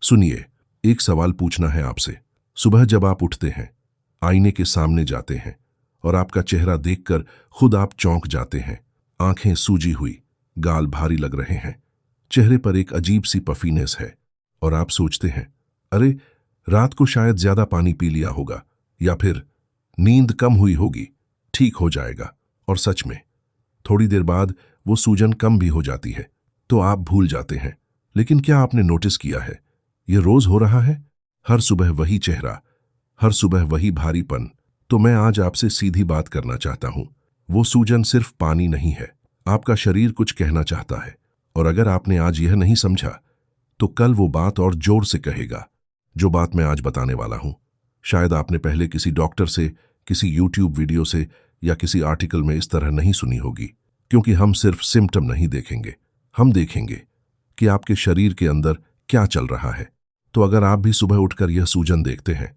सुनिए, एक सवाल पूछना है आपसे। सुबह जब आप उठते हैं, आईने के सामने जाते हैं और आपका चेहरा देखकर खुद आप चौंक जाते हैं। आंखें सूजी हुई, गाल भारी लग रहे हैं, चेहरे पर एक अजीब सी पफीनेस है और आप सोचते हैं, अरे रात को शायद ज्यादा पानी पी लिया होगा या फिर नींद कम हुई होगी, ठीक हो जाएगा। और सच में थोड़ी देर बाद वो सूजन कम भी हो जाती है तो आप भूल जाते हैं। लेकिन क्या आपने नोटिस किया है, ये रोज हो रहा है? हर सुबह वही चेहरा, हर सुबह वही भारीपन। तो मैं आज आपसे सीधी बात करना चाहता हूं। वो सूजन सिर्फ पानी नहीं है, आपका शरीर कुछ कहना चाहता है। और अगर आपने आज यह नहीं समझा तो कल वो बात और जोर से कहेगा, जो बात मैं आज बताने वाला हूं। शायद आपने पहले किसी डॉक्टर से, किसी यूट्यूब वीडियो से या किसी आर्टिकल में इस तरह नहीं सुनी होगी। क्योंकि हम सिर्फ सिम्टम नहीं देखेंगे, हम देखेंगे कि आपके शरीर के अंदर क्या चल रहा है। तो अगर आप भी सुबह उठकर यह सूजन देखते हैं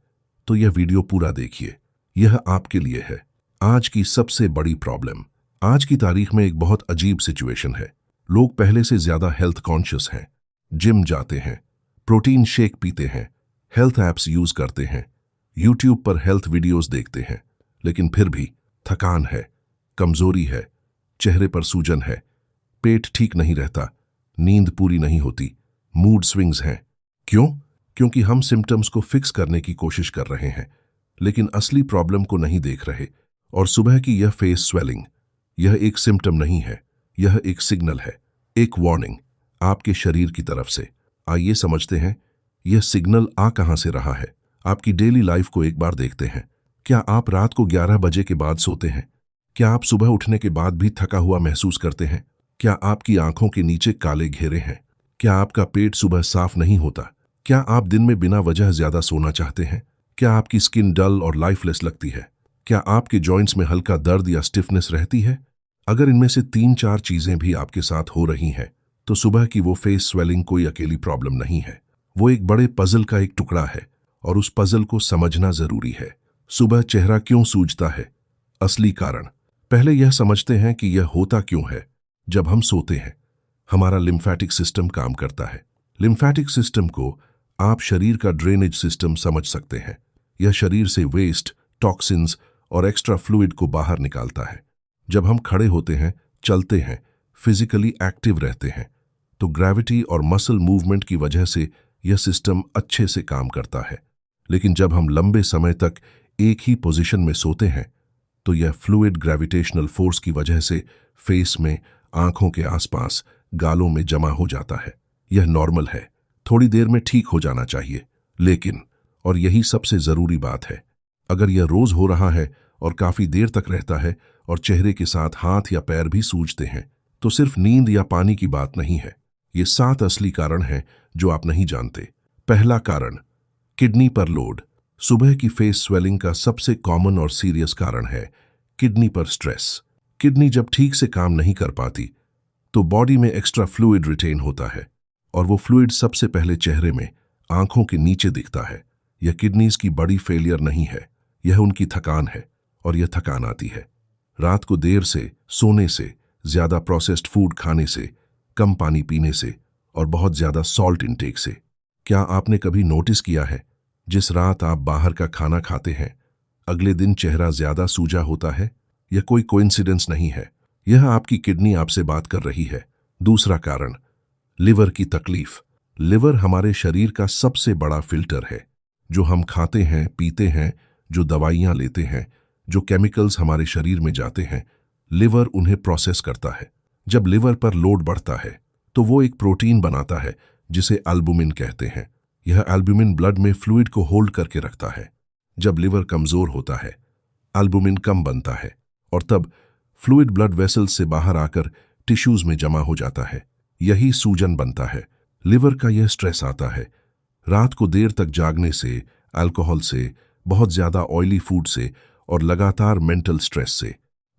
तो यह वीडियो पूरा देखिए, यह आपके लिए है। आज की सबसे बड़ी प्रॉब्लम, आज की तारीख में एक बहुत अजीब सिचुएशन है। लोग पहले से ज्यादा हेल्थ कॉन्शियस हैं, जिम जाते हैं, प्रोटीन शेक पीते हैं, हेल्थ ऐप्स यूज करते हैं, यूट्यूब पर हेल्थ वीडियोस देखते हैं, लेकिन फिर भी थकान है, कमजोरी है, चेहरे पर सूजन है, पेट ठीक नहीं रहता, नींद पूरी नहीं होती, मूड स्विंग्स हैं। क्यों? क्योंकि हम सिम्टम्स को फिक्स करने की कोशिश कर रहे हैं, लेकिन असली प्रॉब्लम को नहीं देख रहे। और सुबह की यह फेस स्वेलिंग, यह एक सिम्टम नहीं है, यह एक सिग्नल है, एक वार्निंग आपके शरीर की तरफ से। आइए समझते हैं यह सिग्नल आ कहां से रहा है। आपकी डेली लाइफ को एक बार देखते हैं। क्या आप रात को 11 बजे के बाद सोते हैं? क्या आप सुबह उठने के बाद भी थका हुआ महसूस करते हैं? क्या आपकी आंखों के नीचे काले घेरे हैं? क्या आपका पेट सुबह साफ नहीं होता? क्या आप दिन में बिना वजह ज्यादा सोना चाहते हैं? क्या आपकी स्किन डल और लाइफलेस लगती है? क्या आपके जॉइंट्स में हल्का दर्द या स्टिफनेस रहती है? अगर इनमें से 3-4 चीजें भी आपके साथ हो रही हैं तो सुबह की वो फेस स्वेलिंग कोई अकेली प्रॉब्लम नहीं है, वो एक बड़े पजल का एक टुकड़ा है और उस पजल को समझना जरूरी है। सुबह चेहरा क्यों सूजता है? असली कारण। पहले यह समझते हैं कि यह होता क्यों है। जब हम सोते हैं, हमारा लिम्फेटिक सिस्टम काम करता है। लिम्फेटिक सिस्टम को आप शरीर का ड्रेनेज सिस्टम समझ सकते हैं। यह शरीर से वेस्ट, टॉक्सिन्स और एक्स्ट्रा फ्लूइड को बाहर निकालता है। जब हम खड़े होते हैं, चलते हैं, फिजिकली एक्टिव रहते हैं, तो ग्रेविटी और मसल मूवमेंट की वजह से यह सिस्टम अच्छे से काम करता है। लेकिन जब हम लंबे समय तक एक ही पोजीशन में सोते हैं तो यह फ्लूइड ग्रेविटेशनल फोर्स की वजह से फेस में, आंखों के आसपास, गालों में जमा हो जाता है। यह नॉर्मल है, थोड़ी देर में ठीक हो जाना चाहिए। लेकिन, और यही सबसे जरूरी बात है, अगर यह रोज हो रहा है और काफी देर तक रहता है और चेहरे के साथ हाथ या पैर भी सूजते हैं, तो सिर्फ नींद या पानी की बात नहीं है। ये 7 असली कारण हैं जो आप नहीं जानते। पहला कारण, किडनी पर लोड। सुबह की फेस स्वेलिंग का सबसे कॉमन और सीरियस कारण है किडनी पर स्ट्रेस। किडनी जब ठीक से काम नहीं कर पाती तो बॉडी में एक्स्ट्रा फ्लूइड रिटेन होता है और वो फ्लूइड सबसे पहले चेहरे में, आंखों के नीचे दिखता है। यह किडनीज की बड़ी फेलियर नहीं है, यह उनकी थकान है। और यह थकान आती है रात को देर से सोने से, ज्यादा प्रोसेस्ड फूड खाने से, कम पानी पीने से और बहुत ज्यादा सॉल्ट इंटेक से। क्या आपने कभी नोटिस किया है, जिस रात आप बाहर का खाना खाते हैं, अगले दिन चेहरा ज्यादा सूजा होता है? यह कोई कोइंसिडेंस नहीं है, यह आपकी किडनी आपसे बात कर रही है। दूसरा कारण, लिवर की तकलीफ। लिवर हमारे शरीर का सबसे बड़ा फिल्टर है। जो हम खाते हैं, पीते हैं, जो दवाइयां लेते हैं, जो केमिकल्स हमारे शरीर में जाते हैं, लिवर उन्हें प्रोसेस करता है। जब लिवर पर लोड बढ़ता है तो वो एक प्रोटीन बनाता है जिसे एल्बुमिन कहते हैं। यह एल्बुमिन ब्लड में फ्लूइड को होल्ड करके रखता है। जब लिवर कमजोर होता है, एल्बुमिन कम बनता है और तब फ्लूइड ब्लड वेसल्स से बाहर आकर टिश्यूज में जमा हो जाता है। यही सूजन बनता है। लिवर का यह स्ट्रेस आता है रात को देर तक जागने से, अल्कोहल से, बहुत ज्यादा ऑयली फूड से और लगातार मेंटल स्ट्रेस से।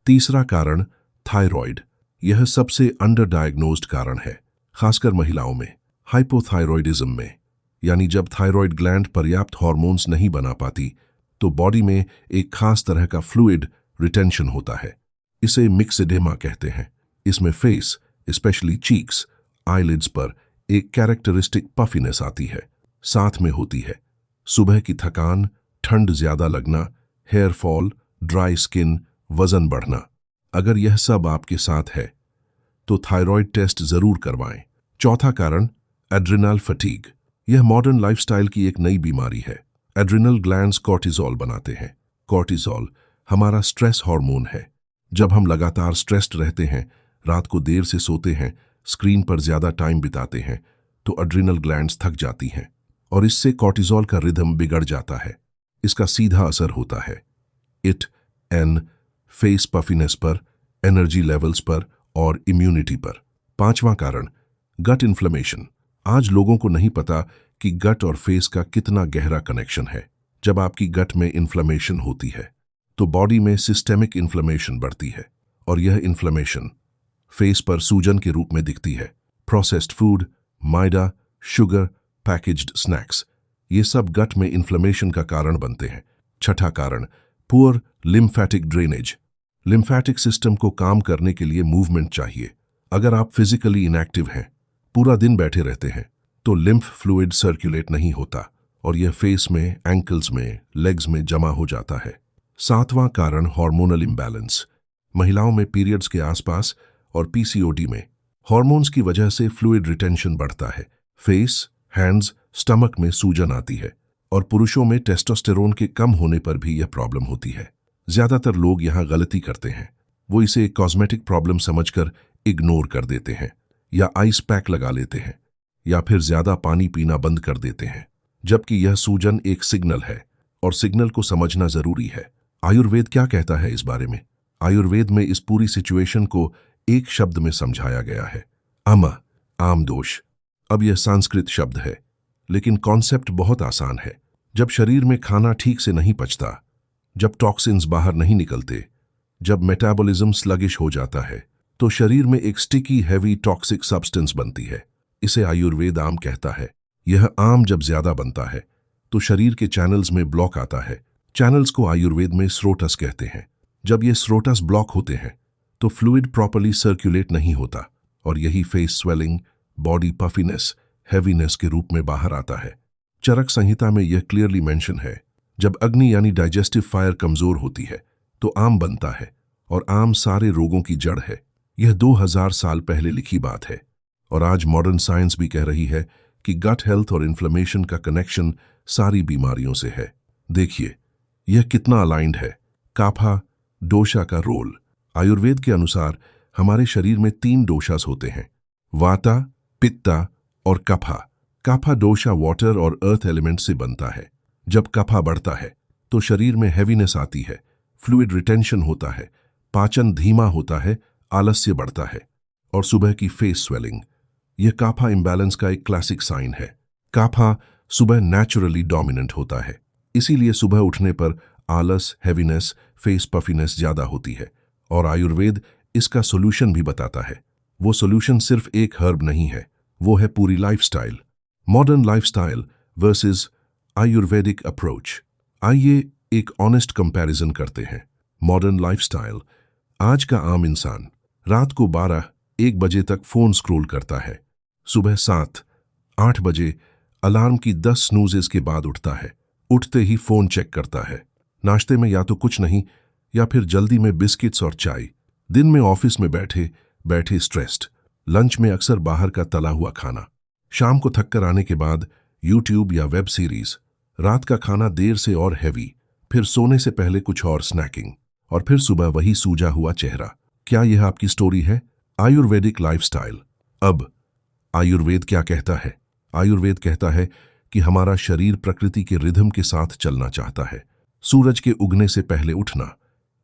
तीसरा कारण, थायराइड। यह सबसे अंडर डायग्नोज्ड कारण है, खासकर महिलाओं में। हाइपोथायरॉयडिज्म में, यानी जब थायराइड ग्लैंड पर्याप्त हार्मोन्स नहीं बना पाती तो बॉडी में एक खास तरह का फ्लूइड रिटेंशन होता है। इसे मिक्सेडेमा कहते हैं। इसमें फेस, स्पेशली चीक्स, आईलिड्स पर एक कैरेक्टरिस्टिक पफिनेस आती है। साथ में होती है। सुबह की थकान, ठंड ज्यादा लगना, हेयर फॉल, ड्राई स्किन, वजन बढ़ना। अगर यह सब आपके साथ है तो थायराइड टेस्ट जरूर करवाएं। चौथा कारण, एड्रिनल फटीग। यह मॉडर्न लाइफस्टाइल की एक नई बीमारी है। एड्रिनल ग्लैंड्स कॉर्टिसोल बनाते हैं। कॉर्टिसोल हमारा स्ट्रेस हार्मोन है। जब हम लगातार स्ट्रेस्ड रहते हैं, रात को देर से सोते हैं, स्क्रीन पर ज्यादा टाइम बिताते हैं, तो एड्रिनल ग्लैंड्स थक जाती हैं और इससे कॉर्टिसोल का रिदम बिगड़ जाता है। इसका सीधा असर होता है इट एन फेस पफिनेस पर, एनर्जी लेवल्स पर और इम्यूनिटी पर। पांचवां कारण, गट इन्फ्लेमेशन। आज लोगों को नहीं पता कि गट और फेस का कितना गहरा कनेक्शन है। जब आपकी गट में इन्फ्लेमेशन होती है तो बॉडी में सिस्टेमिक इन्फ्लेमेशन बढ़ती है और यह इन्फ्लेमेशन फेस पर सूजन के रूप में दिखती है। प्रोसेस्ड फूड, मैदा, शुगर, पैकेज्ड स्नैक्स, ये सब गट में इन्फ्लेमेशन का कारण बनते हैं। छठा कारण, poor lymphatic drainage. Lymphatic system को काम करने के लिए मूवमेंट चाहिए। अगर आप फिजिकली इनएक्टिव हैं, पूरा दिन बैठे रहते हैं, तो लिम्फ फ्लूइड सर्कुलेट नहीं होता और यह फेस में, एंकल्स में, लेग्स में जमा हो जाता है। सातवां कारण, हार्मोनल इम्बैलेंस। महिलाओं में पीरियड्स के आसपास और पीसीओडी में हार्मोन्स की वजह से फ्लूइड रिटेंशन बढ़ता है। फेस, हैंड्स, स्टमक में सूजन आती है और पुरुषों में टेस्टोस्टेरोन के कम होने पर भी यह प्रॉब्लम होती है। ज्यादातर लोग यहां गलती करते हैं। वो इसे एक कॉस्मेटिक प्रॉब्लम समझकर इग्नोर कर देते हैं या आइस पैक लगा लेते हैं या फिर ज्यादा पानी पीना बंद कर देते हैं, जबकि यह सूजन एक सिग्नल है और सिग्नल को समझना जरूरी है। आयुर्वेद क्या कहता है इस बारे में? आयुर्वेद में इस पूरी सिचुएशन को एक शब्द में समझाया गया है, आम दोष। अब यह संस्कृत शब्द है, लेकिन कॉन्सेप्ट बहुत आसान है। जब शरीर में खाना ठीक से नहीं पचता, जब टॉक्सिन्स बाहर नहीं निकलते, जब मेटाबॉलिज्म स्लगिश हो जाता है, तो शरीर में एक स्टिकी हैवी टॉक्सिक सब्सटेंस बनती है। इसे आयुर्वेद आम कहता है। यह आम जब ज्यादा बनता है तो शरीर के चैनल्स में ब्लॉक आता है। चैनल्स को आयुर्वेद में स्रोटस कहते हैं। जब ये स्रोटस ब्लॉक होते हैं तो फ्लूइड प्रॉपर्ली सर्कुलेट नहीं होता और यही face swelling, body puffiness, heaviness के रूप में बाहर आता है। चरक संहिता में यह क्लियरली मेंशन है, जब अग्नि यानी डाइजेस्टिव फायर कमजोर होती है तो आम बनता है और आम सारे रोगों की जड़ है। यह 2000 साल पहले लिखी बात है और आज मॉडर्न साइंस भी कह रही है कि गट हेल्थ और इन्फ्लेमेशन का कनेक्शन सारी बीमारियों से है। देखिए यह कितना अलाइंड है। काफा डोशा का रोल। आयुर्वेद के अनुसार हमारे शरीर में 3 डोशास होते हैं, वाता, पित्ता और कफा। काफा डोशा वाटर और अर्थ एलिमेंट से बनता है। जब कफा बढ़ता है तो शरीर में हैवीनेस आती है, फ्लूइड रिटेंशन होता है, पाचन धीमा होता है, आलस्य बढ़ता है और सुबह की फेस स्वेलिंग। यह काफा इम्बैलेंस का एक क्लासिक साइन है। काफा सुबह नेचुरली डोमिनेंट होता है, इसीलिए सुबह उठने पर आलस, हैवीनेस, फेस पफिनेस ज्यादा होती है और आयुर्वेद इसका सोल्यूशन भी बताता है। वो सोल्यूशन सिर्फ एक हर्ब नहीं है, वो है पूरी lifestyle. Modern lifestyle versus Ayurvedic approach. आइए एक ऑनेस्ट कंपैरिजन करते हैं। Modern lifestyle. आज का आम इंसान रात को 12-1 बजे तक फोन स्क्रॉल करता है, सुबह 7-8 बजे अलार्म की 10 स्नूजेस के बाद उठता है, उठते ही फोन चेक करता है। नाश्ते में या तो कुछ नहीं या फिर जल्दी में बिस्किट्स और चाय। दिन में ऑफिस में बैठे बैठे स्ट्रेस्ड। लंच में अक्सर बाहर का तला हुआ खाना। शाम को थक कर आने के बाद यूट्यूब या वेब सीरीज। रात का खाना देर से और हैवी, फिर सोने से पहले कुछ और स्नैकिंग और फिर सुबह वही सूजा हुआ चेहरा। क्या यह आपकी स्टोरी है? आयुर्वेदिक लाइफस्टाइल। अब आयुर्वेद क्या कहता है? आयुर्वेद कहता है कि हमारा शरीर प्रकृति के रिदम के साथ चलना चाहता है। सूरज के उगने से पहले उठना,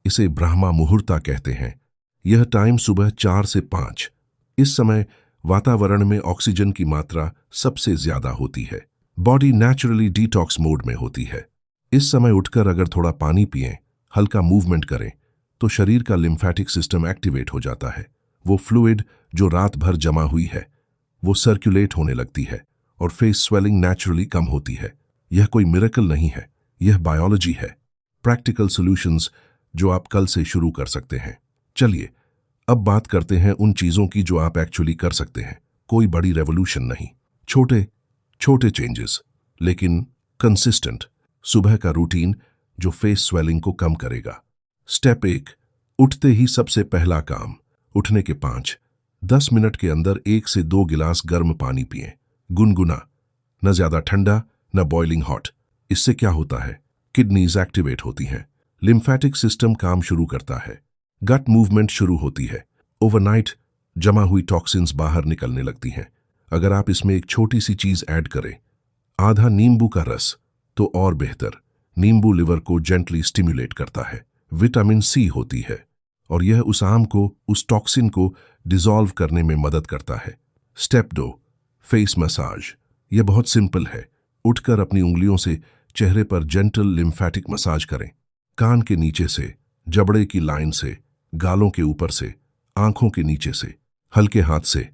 इसे ब्रह्मा मुहूर्ता कहते हैं। यह टाइम सुबह 4 से 5। इस समय वातावरण में ऑक्सीजन की मात्रा सबसे ज्यादा होती है। बॉडी नेचुरली डिटॉक्स मोड में होती है। इस समय उठकर अगर थोड़ा पानी पिएं, हल्का मूवमेंट करें, तो शरीर का लिम्फैटिक सिस्टम एक्टिवेट हो जाता है। वो फ्लूइड जो रात भर जमा हुई है वो सर्कुलेट होने लगती है और फेस स्वेलिंग नेचुरली कम होती है। यह कोई मिरेकल नहीं है, यह बायोलॉजी है। प्रैक्टिकल सॉल्यूशंस जो आप कल से शुरू कर सकते हैं। चलिए अब बात करते हैं उन चीजों की जो आप एक्चुअली कर सकते हैं। कोई बड़ी रेवोल्यूशन नहीं, छोटे छोटे चेंजेस। लेकिन कंसिस्टेंट। सुबह का रूटीन जो फेस स्वेलिंग को कम करेगा। स्टेप 1, उठते ही सबसे पहला काम। उठने के 5-10 मिनट के अंदर 1 से 2 गिलास गर्म पानी पिएं। गुनगुना, न ज्यादा ठंडा न बॉइलिंग हॉट। इससे क्या होता है, किडनीज एक्टिवेट होती हैं, लिम्फेटिक सिस्टम काम शुरू करता है, गट मूवमेंट शुरू होती है, ओवरनाइट जमा हुई टॉक्सिन्स बाहर निकलने लगती हैं। अगर आप इसमें एक छोटी सी चीज ऐड करें, आधा नींबू का रस, तो और बेहतर। नींबू लिवर को जेंटली स्टिमुलेट करता है, विटामिन सी होती है और यह उस आम को, उस टॉक्सिन को डिसॉल्व करने में मदद करता है। Step 2, face massage. यह बहुत सिंपल है। उठकर अपनी उंगलियों से चेहरे पर जेंटल लिम्फेटिक मसाज करें। कान के नीचे से, जबड़े की लाइन से, गालों के ऊपर से, आंखों के नीचे से, हल्के हाथ से,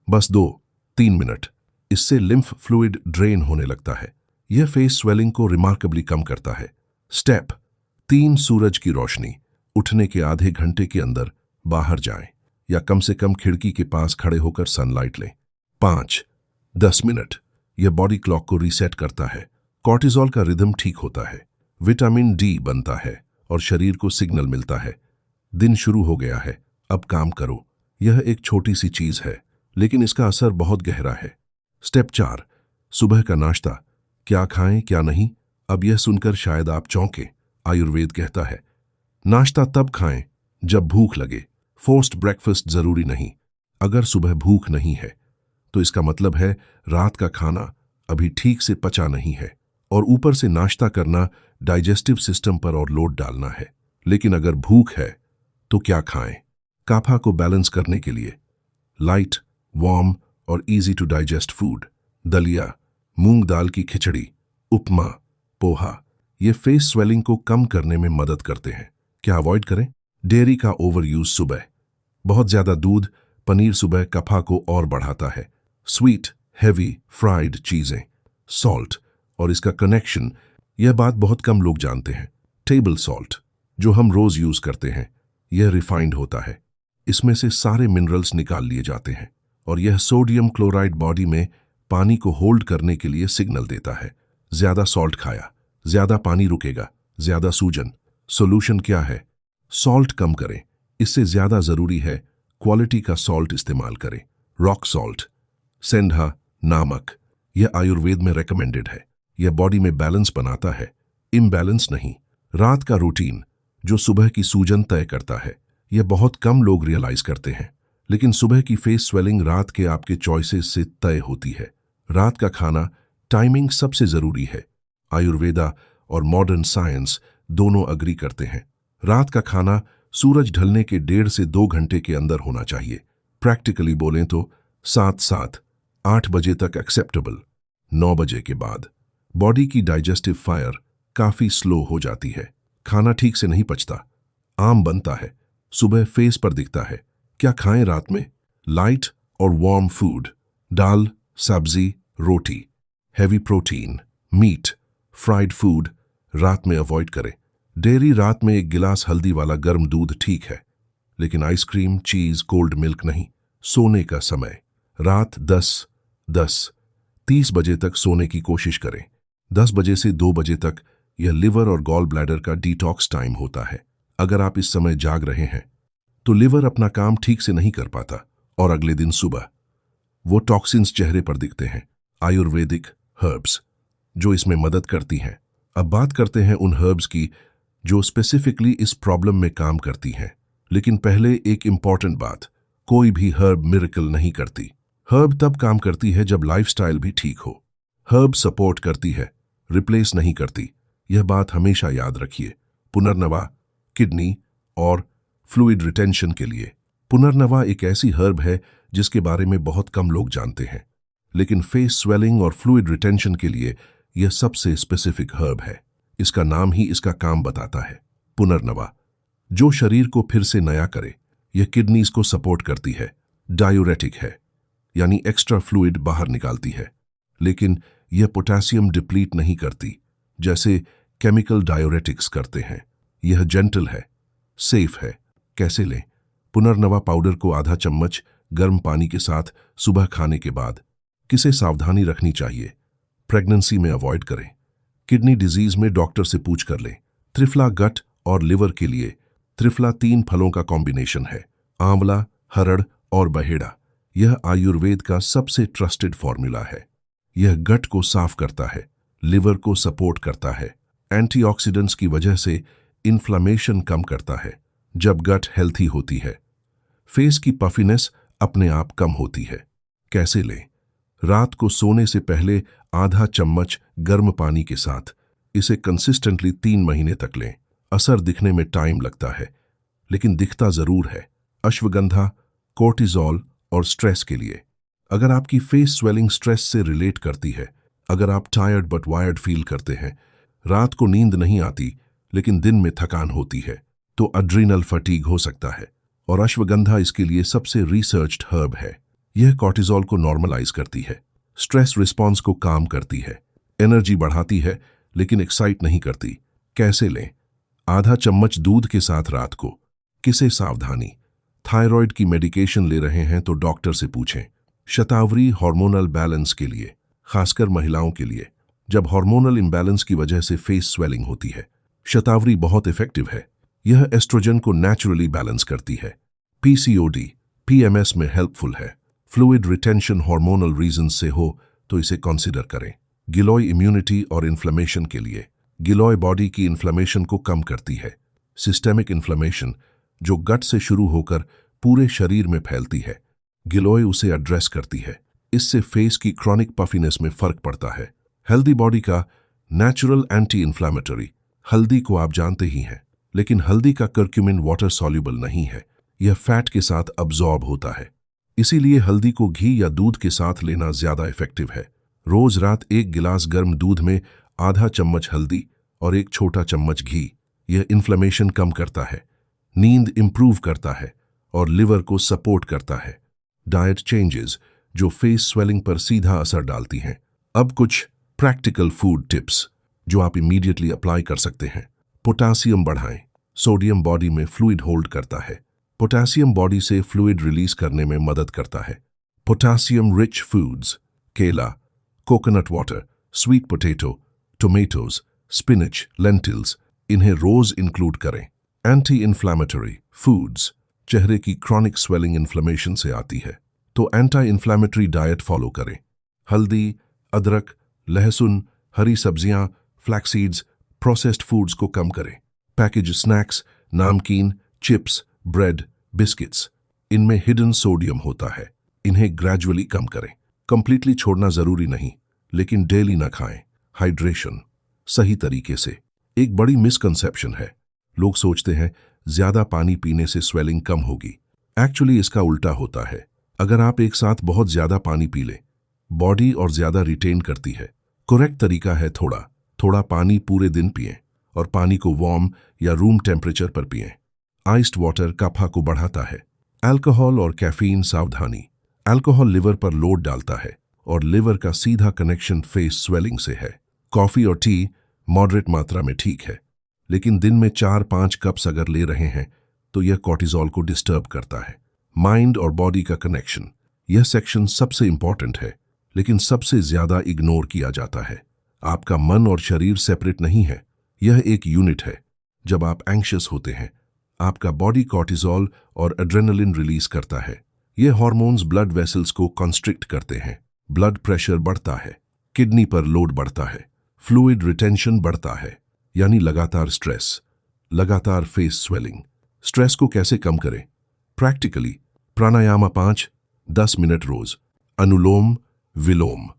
बस 2-3 मिनट। इससे लिम्फ फ्लूइड ड्रेन होने लगता है। यह फेस स्वेलिंग को रिमार्केबली कम करता है। स्टेप 3, सूरज की रोशनी। उठने के आधे घंटे के अंदर बाहर जाएं या कम से कम खिड़की के पास खड़े होकर सनलाइट लें। 5-10 मिनट। यह बॉडी क्लॉक को रीसेट करता है, कॉर्टिसोल का रिदम ठीक होता है, विटामिन डी बनता है और शरीर को सिग्नल मिलता है, दिन शुरू हो गया है, अब काम करो। यह एक छोटी सी चीज है, लेकिन इसका असर बहुत गहरा है। स्टेप 4, सुबह का नाश्ता। क्या खाएं क्या नहीं, अब यह सुनकर शायद आप चौंकें। आयुर्वेद कहता है नाश्ता तब खाएं जब भूख लगे, फोर्स्ड ब्रेकफास्ट जरूरी नहीं। अगर सुबह भूख नहीं है तो इसका मतलब है रात का खाना अभी ठीक से पचा नहीं है और ऊपर से नाश्ता करना डाइजेस्टिव सिस्टम पर और लोड डालना है। लेकिन अगर भूख है तो क्या खाएं? काफा को बैलेंस करने के लिए लाइट, वार्म और इजी टू डाइजेस्ट फूड। दलिया, मूंग दाल की खिचड़ी, उपमा, पोहा, ये फेस स्वेलिंग को कम करने में मदद करते हैं। क्या अवॉइड करें? डेयरी का ओवर यूज सुबह। बहुत ज्यादा दूध, पनीर सुबह कफा को और बढ़ाता है। स्वीट, हेवी, फ्राइड चीजें, सॉल्ट और इसका कनेक्शन, यह बात बहुत कम लोग जानते हैं। टेबल सॉल्ट जो हम रोज यूज करते हैं, यह रिफाइंड होता है। इसमें से सारे मिनरल्स निकाल लिए जाते हैं और यह सोडियम क्लोराइड बॉडी में पानी को होल्ड करने के लिए सिग्नल देता है। ज्यादा सॉल्ट खाया, ज्यादा पानी रुकेगा, ज्यादा सूजन। सॉल्यूशन क्या है? सॉल्ट कम करें। इससे ज्यादा जरूरी है क्वालिटी का सॉल्ट इस्तेमाल करें। रॉक सॉल्ट, सेंधा, नमक, यह आयुर्वेद में रेकमेंडेड है। यह बॉडी में बैलेंस बनाता है, इम्बैलेंस नहीं। रात का रूटीन जो सुबह की सूजन तय करता है, यह बहुत कम लोग रियलाइज करते हैं। लेकिन सुबह की फेस स्वेलिंग रात के आपके चॉइसेस से तय होती है। रात का खाना टाइमिंग सबसे जरूरी है। आयुर्वेदा और मॉडर्न साइंस दोनों अग्री करते हैं। रात का खाना सूरज ढलने के 1.5 से 2 घंटे के अंदर होना चाहिए। प्रैक्टिकली बोलें तो 7-8 बजे तक एक्सेप्टेबल। 9 बजे के बाद बॉडी की डाइजेस्टिव फायर काफी स्लो हो जाती है, खाना ठीक से नहीं पचता, आम बनता है, सुबह फेस पर दिखता है। क्या खाएं रात में? लाइट और वार्म फूड, दाल, सब्जी, रोटी। Heavy protein, meat, fried food रात में अवॉइड करें। डेयरी रात में 1 गिलास हल्दी वाला गर्म दूध ठीक है, लेकिन आइसक्रीम, चीज, कोल्ड मिल्क नहीं। सोने का समय रात 10-30 बजे तक सोने की कोशिश करें। 10 बजे से 2 बजे तक यह लिवर और गॉल ब्लैडर का डिटॉक्स टाइम होता है। अगर आप इस समय जाग रहे हैं तो लिवर अपना काम ठीक से नहीं कर पाता और अगले दिन सुबह वो टॉक्सिन्स चेहरे पर दिखते हैं। आयुर्वेदिक हर्ब्स जो इसमें मदद करती हैं। अब बात करते हैं उन हर्ब्स की जो स्पेसिफिकली इस प्रॉब्लम में काम करती हैं। लेकिन पहले एक इंपॉर्टेंट बात, कोई भी हर्ब मिरेकल नहीं करती। हर्ब तब काम करती है जब लाइफस्टाइल भी ठीक हो। हर्ब सपोर्ट करती है, रिप्लेस नहीं करती। यह बात हमेशा याद रखिए। पुनर्नवा, किडनी और फ्लूइड रिटेंशन के लिए। पुनर्नवा एक ऐसी हर्ब है जिसके बारे में बहुत कम लोग जानते हैं, लेकिन फेस स्वेलिंग और फ्लूइड रिटेंशन के लिए यह सबसे स्पेसिफिक हर्ब है। इसका नाम ही इसका काम बताता है। पुनर्नवा जो शरीर को फिर से नया करे। यह किडनीज को सपोर्ट करती है, डायूरेटिक है यानी एक्स्ट्रा फ्लूइड बाहर निकालती है, लेकिन यह पोटेशियम डिप्लीट नहीं करती जैसे केमिकल डायूरेटिक्स करते हैं। यह जेंटल है, सेफ है। कैसे लें? पुनर्नवा पाउडर को आधा चम्मच गर्म पानी के साथ सुबह खाने के बाद। किसे सावधानी रखनी चाहिए? प्रेगनेंसी में अवॉइड करें। किडनी डिजीज में डॉक्टर से पूछ कर लें। त्रिफला गट और लिवर के लिए त्रिफला 3 फलों का कॉम्बिनेशन है, आंवला, हरड़ और बहेड़ा। यह आयुर्वेद का सबसे ट्रस्टेड फॉर्मूला है। यह गट को साफ करता है, लिवर को सपोर्ट करता है, एंटीऑक्सीडेंट्स की वजह से इन्फ्लामेशन कम करता है। जब गट हेल्थी होती है, फेस की पफिनेस अपने आप कम होती है। कैसे लें? रात को सोने से पहले आधा चम्मच गर्म पानी के साथ इसे कंसिस्टेंटली 3 महीने तक लें। असर दिखने में टाइम लगता है, लेकिन दिखता जरूर है। अश्वगंधा, कोर्टिजोल और स्ट्रेस के लिए। अगर आपकी फेस स्वेलिंग स्ट्रेस से रिलेट करती है, अगर आप टायर्ड बट वायर्ड फील करते हैं, रात को नींद नहीं आती लेकिन दिन में थकान होती है, तो अड्रीनल फटीग हो सकता है। और अश्वगंधा इसके लिए सबसे रिसर्च्ड हर्ब है। यह कॉर्टिजोल को नॉर्मलाइज करती है, स्ट्रेस रिस्पॉन्स को काम करती है, एनर्जी बढ़ाती है लेकिन एक्साइट नहीं करती। कैसे लें? आधा चम्मच दूध के साथ रात को। किसे सावधानी? थायराइड की मेडिकेशन ले रहे हैं तो डॉक्टर से पूछें। शतावरी हार्मोनल बैलेंस के लिए, खासकर महिलाओं के लिए, जब हार्मोनल इम्बैलेंस की वजह से फेस स्वेलिंग होती है, शतावरी बहुत इफेक्टिव है। यह एस्ट्रोजन को नेचुरली बैलेंस करती है। पीसीओडी, पीएमएस में हेल्पफुल है। फ्लूइड रिटेंशन हार्मोनल रीजन से हो तो इसे कंसीडर करें। गिलोय इम्यूनिटी और इन्फ्लेमेशन के लिए, गिलोय बॉडी की इन्फ्लेमेशन को कम करती है। सिस्टेमिक इन्फ्लेमेशन जो गट से शुरू होकर पूरे शरीर में फैलती है, गिलोय उसे एड्रेस करती है। इससे फेस की क्रॉनिक पफिनेस में फर्क पड़ता है। हेल्दी बॉडी का नेचुरल एंटी इन्फ्लेमेटरी, हल्दी को आप जानते ही हैं, लेकिन हल्दी का करक्यूमिन वाटर सॉल्युबल नहीं है। यह फैट के साथ अब्जॉर्ब होता है, इसीलिए हल्दी को घी या दूध के साथ लेना ज्यादा इफेक्टिव है। रोज रात 1 गिलास गर्म दूध में आधा चम्मच हल्दी और 1 छोटा चम्मच घी। यह इन्फ्लेमेशन कम करता है, नींद इंप्रूव करता है और लिवर को सपोर्ट करता है। डाइट चेंजेस जो फेस स्वेलिंग पर सीधा असर डालती हैं। अब कुछ प्रैक्टिकल फूड टिप्स जो आप इमीडिएटली अप्लाई कर सकते हैं। पोटासियम बढ़ाएं। सोडियम बॉडी में फ्लूइड होल्ड करता है, पोटासियम बॉडी से फ्लूइड रिलीज करने में मदद करता है। पोटासियम रिच फूड्स, केला, coconut water, sweet potato, tomatoes, spinach, lentils, इन्हें रोज इंक्लूड करें। एंटी इन्फ्लेमेटरी फूड्स चेहरे की क्रॉनिक स्वेलिंग इन्फ्लेमेशन से आती है, तो एंटी इन्फ्लेमेटरी डाइट फॉलो करें। हल्दी, अदरक, लहसुन, हरी सब्जियां, फ्लैक्सीड्स, प्रोसेस्ड फूड्स को कम करें। पैकेज स्नैक्स, नामकीन, चिप्स, ब्रेड, बिस्किट्स, इनमें हिडन सोडियम होता है, इन्हें ग्रेजुअली कम करें। कंप्लीटली छोड़ना जरूरी नहीं, लेकिन डेली ना खाएं। हाइड्रेशन सही तरीके से। एक बड़ी मिसकंसेप्शन है, लोग सोचते हैं ज्यादा पानी पीने से स्वेलिंग कम होगी। एक्चुअली इसका उल्टा होता है। अगर आप एक साथ बहुत ज्यादा पानी पी लें, बॉडी और ज्यादा रिटेन करती है। करेक्ट तरीका है थोड़ा थोड़ा पानी पूरे दिन पिएं और पानी को वार्म या रूम टेम्परेचर पर पिएं। आइस्ड वाटर कफा को बढ़ाता है। अल्कोहल और कैफीन सावधानी। अल्कोहल लिवर पर लोड डालता है और लिवर का सीधा कनेक्शन फेस स्वेलिंग से है। कॉफी और टी मॉडरेट मात्रा में ठीक है, लेकिन दिन में 4-5 कप्स अगर ले रहे हैं तो यह कॉर्टिजोल को डिस्टर्ब करता है। माइंड और बॉडी का कनेक्शन, यह सेक्शन सबसे इंपॉर्टेंट है, लेकिन सबसे ज्यादा इग्नोर किया जाता है। आपका मन और शरीर सेपरेट नहीं है, यह एक यूनिट है। जब आप एंग्शियस होते हैं, आपका बॉडी कॉर्टिजोल और एड्रेनलिन रिलीज करता है। ये हार्मोन्स ब्लड वेसल्स को कॉन्स्ट्रिक्ट करते हैं, ब्लड प्रेशर बढ़ता है, किडनी पर लोड बढ़ता है, फ्लूइड रिटेंशन बढ़ता है, यानी लगातार स्ट्रेस, लगातार फेस स्वेलिंग। स्ट्रेस को कैसे कम करें? प्रैक्टिकली प्राणायाम 5-10 मिनट रोज, अनुलोम विलोम,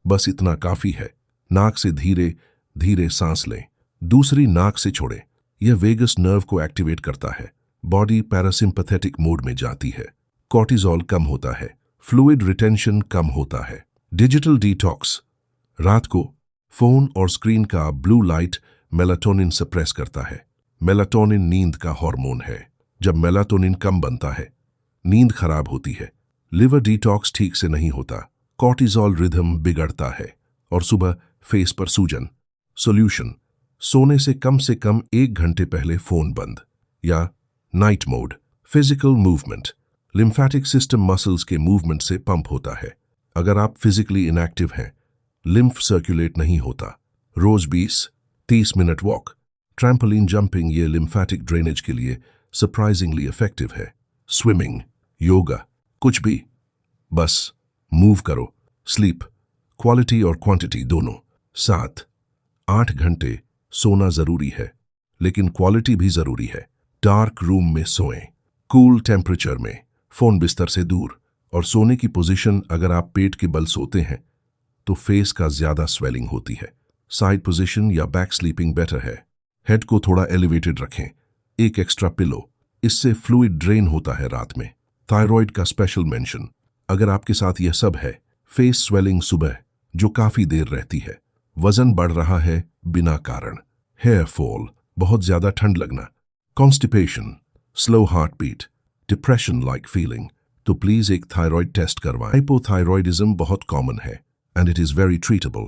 बस इतना काफी है। नाक से धीरे धीरे सांस लें, दूसरी नाक से छोड़ें। यह वेगस नर्व को एक्टिवेट करता है, बॉडी पैरासिम्पैथेटिक मोड में जाती है, कॉर्टिजोल कम होता है, फ्लूइड रिटेंशन कम होता है। डिजिटल डिटॉक्स, रात को फोन और स्क्रीन का ब्लू लाइट मेलाटोनिन सप्रेस करता है। मेलाटोनिन नींद का हार्मोन है। जब मेलाटोनिन कम बनता है, नींद खराब होती है, लिवर डिटॉक्स ठीक से नहीं होता, कॉर्टिजोल रिदम बिगड़ता है और सुबह फेस पर सूजन। सॉल्यूशन, सोने से कम 1 घंटे पहले फोन बंद या night mode. Physical movement, lymphatic system muscles के मूवमेंट से पंप होता है। अगर आप फिजिकली इनएक्टिव हैं, लिम्फ सर्कुलेट नहीं होता। रोज 20-30 मिनट वॉक, ट्रैम्पोलिन जंपिंग ये लिम्फेटिक ड्रेनेज के लिए सरप्राइजिंगली इफेक्टिव है। स्विमिंग, योगा, कुछ भी, बस मूव करो। स्लीप, क्वालिटी और क्वांटिटी दोनों। 7-8 घंटे सोना जरूरी है, लेकिन क्वालिटी भी जरूरी है। डार्क रूम में सोएं, कूल टेम्परेचर में, फोन बिस्तर से दूर, और सोने की पोजीशन अगर आप पेट के बल सोते हैं तो फेस का ज्यादा स्वेलिंग होती है। साइड पोजीशन या बैक स्लीपिंग बेटर है। हेड को थोड़ा एलिवेटेड रखें, एक एक्स्ट्रा पिलो, इससे फ्लूइड ड्रेन होता है रात में। थायराइड का स्पेशल मेंशन, अगर आपके साथ यह सब है, फेस स्वेलिंग सुबह जो काफी देर रहती है, वजन बढ़ रहा है बिना कारण, हेयर फॉल, बहुत ज्यादा ठंड लगना, constipation, slow heart beat, depression like feeling, तो प्लीज एक थायराइड टेस्ट करवाएं। हाइपोथायरॉयडिज्म बहुत कॉमन है and it is very treatable.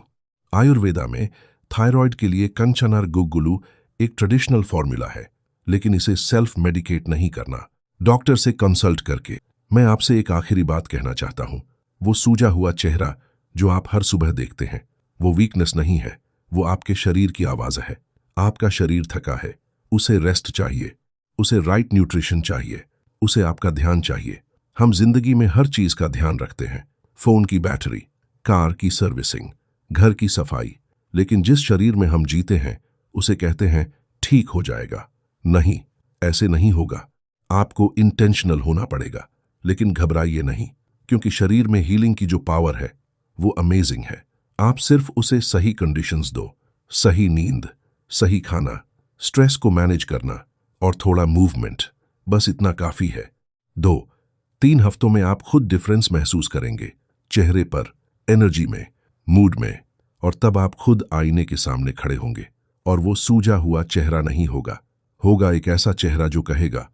Ayurveda में थायराइड के लिए कंचनार गुग्गुलू एक ट्रेडिशनल फॉर्मूला है, लेकिन इसे सेल्फ मेडिकेट नहीं करना, डॉक्टर से कंसल्ट करके। मैं आपसे एक आखिरी बात कहना चाहता हूं, वो सूजा हुआ चेहरा जो आप हर सुबह देखते हैं, वो वीकनेस नहीं है, वो आपके शरीर की आवाज है। आपका शरीर थका है, उसे रेस्ट चाहिए, उसे राइट न्यूट्रिशन चाहिए, उसे आपका ध्यान चाहिए। हम जिंदगी में हर चीज का ध्यान रखते हैं, फोन की बैटरी, कार की सर्विसिंग, घर की सफाई, लेकिन जिस शरीर में हम जीते हैं उसे कहते हैं ठीक हो जाएगा। नहीं, ऐसे नहीं होगा। आपको इंटेंशनल होना पड़ेगा, लेकिन घबराइए नहीं, क्योंकि शरीर में हीलिंग की जो पावर है वो अमेजिंग है। आप सिर्फ उसे सही कंडीशंस दो, सही नींद, सही खाना, स्ट्रेस को मैनेज करना और थोड़ा मूवमेंट, बस इतना काफी है। 2-3 हफ्तों में आप खुद डिफरेंस महसूस करेंगे, चेहरे पर, एनर्जी में, मूड में, और तब आप खुद आईने के सामने खड़े होंगे और वो सूजा हुआ चेहरा नहीं होगा, होगा एक ऐसा चेहरा जो कहेगा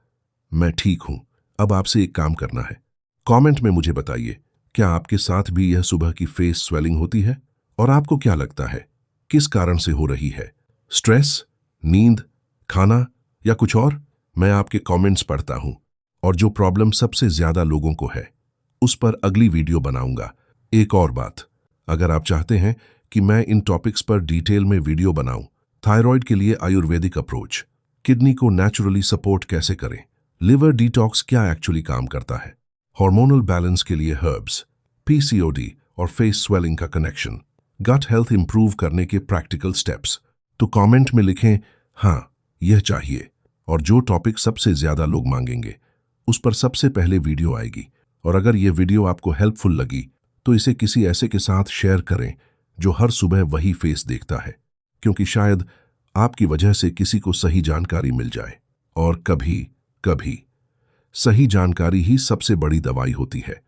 मैं ठीक हूं। अब आपसे एक काम करना है, कमेंट में मुझे बताइए, क्या आपके साथ भी यह सुबह की फेस स्वेलिंग होती है? और आपको क्या लगता है किस कारण से हो रही है? स्ट्रेस, नींद, खाना या कुछ और? मैं आपके कमेंट्स पढ़ता हूं और जो प्रॉब्लम सबसे ज्यादा लोगों को है उस पर अगली वीडियो बनाऊंगा। एक और बात, अगर आप चाहते हैं कि मैं इन टॉपिक्स पर डिटेल में वीडियो बनाऊं, थायराइड के लिए आयुर्वेदिक अप्रोच, किडनी को नेचुरली सपोर्ट कैसे करें, लिवर डिटॉक्स क्या एक्चुअली काम करता है, हार्मोनल बैलेंस के लिए हर्ब्स, पीसीओडी और फेस स्वेलिंग का कनेक्शन, गट हेल्थ इंप्रूव करने के प्रैक्टिकल स्टेप्स, तो कमेंट में लिखें हाँ यह चाहिए, और जो टॉपिक सबसे ज्यादा लोग मांगेंगे उस पर सबसे पहले वीडियो आएगी। और अगर यह वीडियो आपको हेल्पफुल लगी तो इसे किसी ऐसे के साथ शेयर करें जो हर सुबह वही फेस देखता है, क्योंकि शायद आपकी वजह से किसी को सही जानकारी मिल जाए। और कभी कभी सही जानकारी ही सबसे बड़ी दवाई होती है।